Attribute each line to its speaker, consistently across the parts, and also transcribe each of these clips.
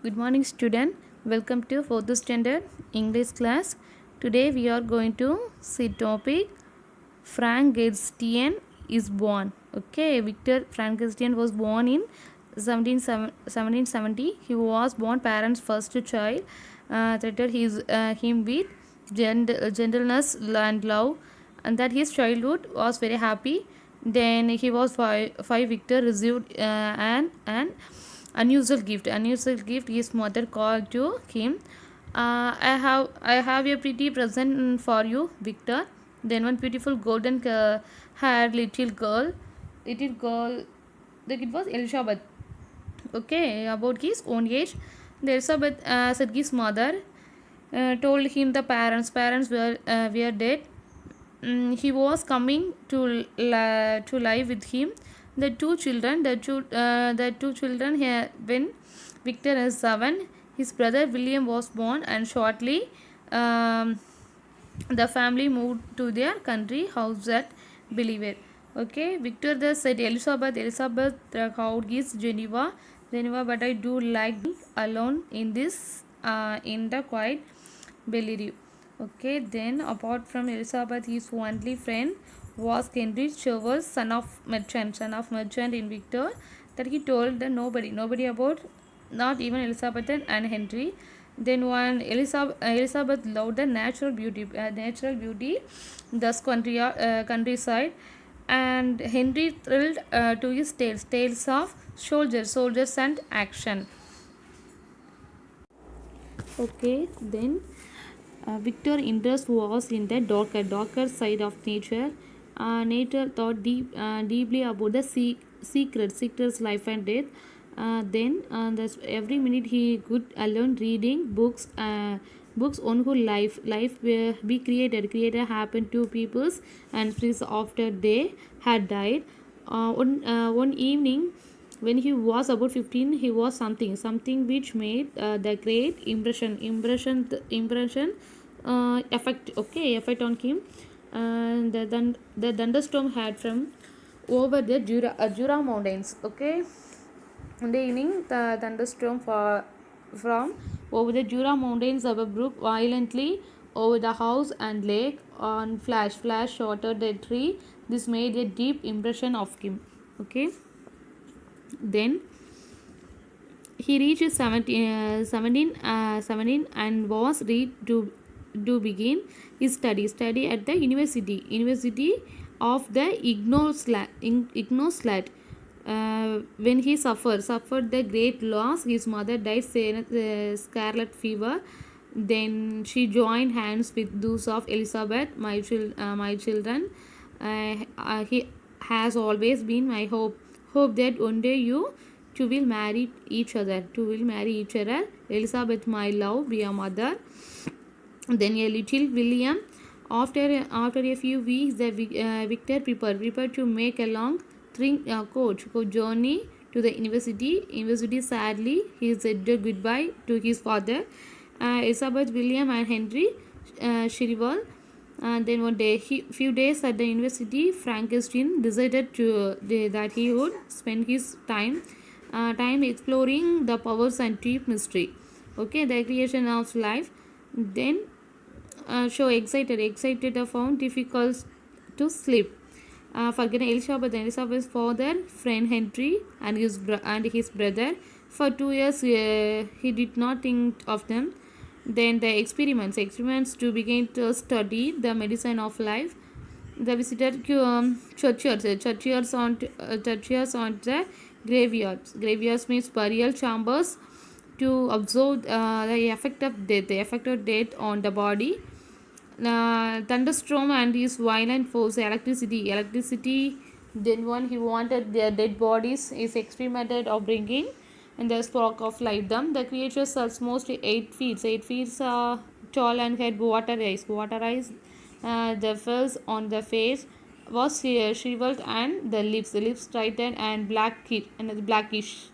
Speaker 1: Good morning, student. Welcome to 4th standard English class. Today we are going to see topic Frankenstein is born. Okay, Victor Frankenstein was born in 1770. He was born parents' first child. Treated him with gentleness and love, and that his childhood was very happy. Then he was five Victor received an unusual gift his mother called to him. I have a pretty present for you, Victor. Then one beautiful golden haired little girl, like it was Elizabeth. Okay, about his own age, the Elizabeth, Sergei's mother, told him the parents were dead. He was coming to live with him. The two children here when Victor is 7, his brother William was born, and shortly um, the family moved to their country house at Believer. Okay, Victor thus said, Elizabeth, the house is Geneva, but I do like being alone in this in the quiet Bellevue. Okay, then apart from Elizabeth, his only friend was Henry Chevers, son of merchant in Victor, that he told the nobody about, not even Elizabeth and Henry. Then one Elizabeth loved the natural beauty, thus countryside, and Henry thrilled to his tales of soldiers and action. Okay, then Victor's interest was in the darker side of nature. Nature thought deeply about the secrets, life and death. Every minute he could alone reading books on who life will be created happened to peoples and spirits after they had died. One evening when he was about 15, he was something which made the great impression effect on him. And the thunderstorm had from over the Jura mountains. Okay, in the evening the thunderstorm from over the Jura mountains above broke violently over the house and lake. On flash shattered the tree. This made a deep impression of him. Okay, then he reached 17 and was ready to begin his study at the University of the Ignoslat. When he suffered the great loss, his mother died scarlet fever. Then she joined hands with those of Elizabeth, my children. He has always been my hope that one day you two will marry each other. Elizabeth, my love, be a mother. Then a little William. After a few weeks, the Victor prepared to make a long coach journey to the university. Sadly, he said goodbye to his father, Elizabeth, William, and Henry Shrival. And then one day, few days at the university, Frankenstein decided that he would spend his time exploring the powers and deep mystery. Okay, the creation of life. Then so excited found difficult to sleep. Forgetting Elizabeth's father, friend Henry, and his brother. For 2 years, he did not think of them. Then the experiments to begin to study the medicine of life. They visited churches on the graveyards. Graveyards means burial chambers to observe the effect of death on the body. Thunderstorm and his violent force, electricity. Then one he wanted their dead bodies is experimented of bringing and the spark of life. Them the creatures are almost 8 feet tall and had water eyes. The fuzz on the face was shriveled and the lips tightened and blackish.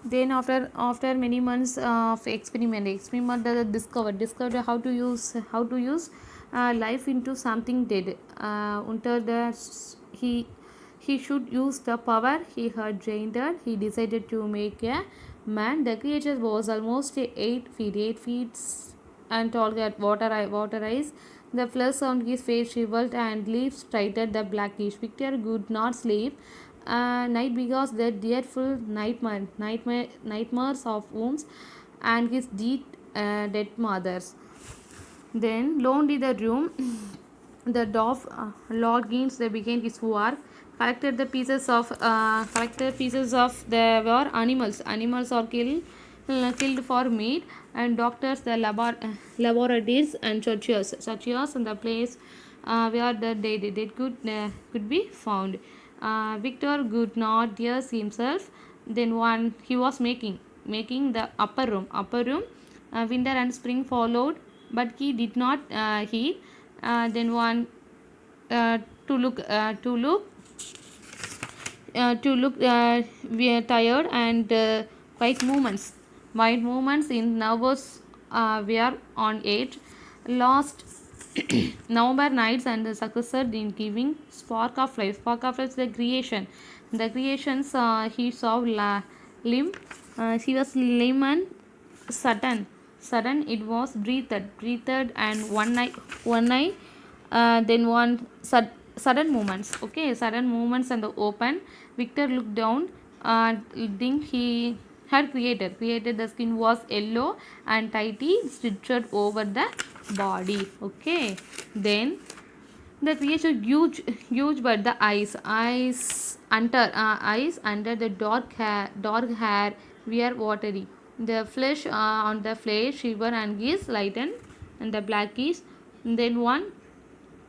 Speaker 1: Then after many months of experiment discovered how to use life into something dead. Until the he he should use the power he had gained. He decided to make a man. The creature was almost 8 feet and tall, at water eyes. The flesh on his face shivered and leaves tightened the blackish. Victor could not sleep night because the dreadful nightmares of wounds and his dead mothers. Then, lonely the room, the dwarf Lord Gaines they began his work, collected pieces of the were animals. Animals are killed for meat, and doctors, the laboratories and churches and the place where the dead could be found. Victor could not hear himself. Then one he was making the upper room. Winter and spring followed, but he did not heed. Then one to look we are tired and white movements in nervous were on edge. Last November nights and the successor in giving spark of life, the creations he saw limb, she was layman sudden it was breathed and one eye then one sudden movements, okay, sudden movements and the open. Victor looked down, think he had created the skin was yellow and tighty stitched over the body, okay. Then the creature huge, but the eyes under the dark hair were watery. The flesh on the flesh shiver and is lightened, and the blackish. Then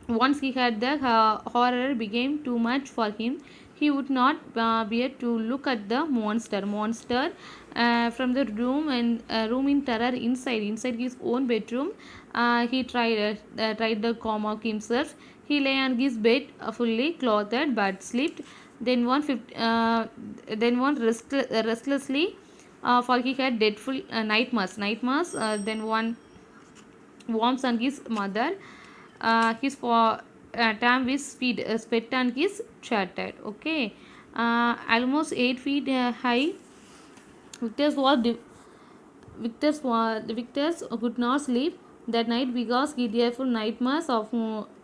Speaker 1: once he had the horror became too much for him. He would not bear to look at the monster from the room in terror inside his own bedroom. He tried the calm of himself. He lay on his bed fully clothed but slept. Then one restlessly, for he had dreadful nightmares. Then one warms on his mother. His for Tam his feet spit and his chattered. Okay, almost 8 feet high. Victor's was Victor's could not sleep that night because he fearful nightmares of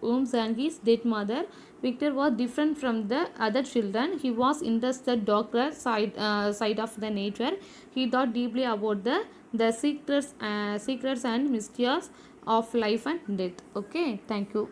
Speaker 1: wounds and his dead mother. Victor was different from the other children. He was interested doctor side of the nature. He thought deeply about the secrets and mysteries of life and death. Okay, thank you.